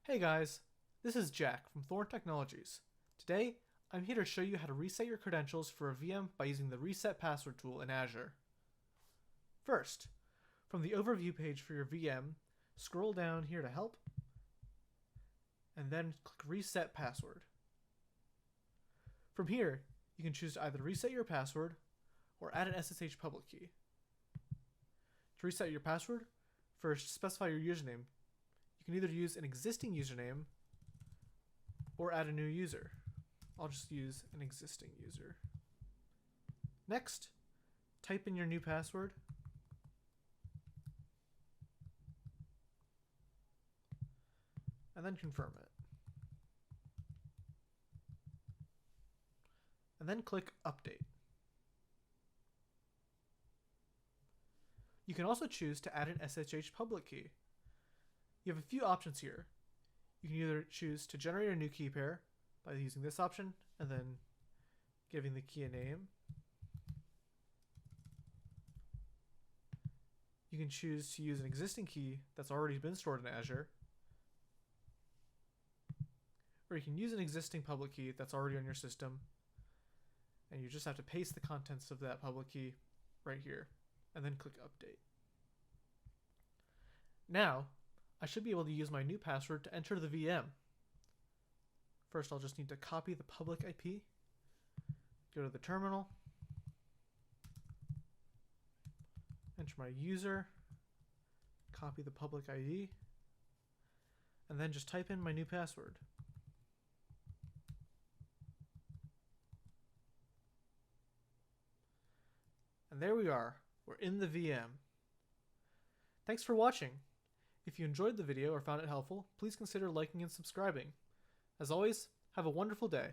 Hey guys, this is Jack from Thorn Technologies. Today, I'm here to show you how to reset your credentials for a VM by using the Reset Password tool in Azure. First, from the overview page for your VM, scroll down here to Help, and then click Reset Password. From here, you can choose to either reset your password or add an SSH public key. To reset your password, first specify your username. You can either use an existing username or add a new user. I'll just use an existing user. Next, type in your new password. And then confirm it. And then click Update. You can also choose to add an SSH public key. You have a few options here. You can either choose to generate a new key pair by using this option and then giving the key a name. You can choose to use an existing key that's already been stored in Azure, or you can use an existing public key that's already on your system, and you just have to paste the contents of that public key right here, and then click Update. Now, I should be able to use my new password to enter the VM. First, I'll just need to copy the public IP, go to the terminal, enter my user, copy the public ID, and then just type in my new password. And there we are, we're in the VM. Thanks for watching. If you enjoyed the video or found it helpful, please consider liking and subscribing. As always, have a wonderful day.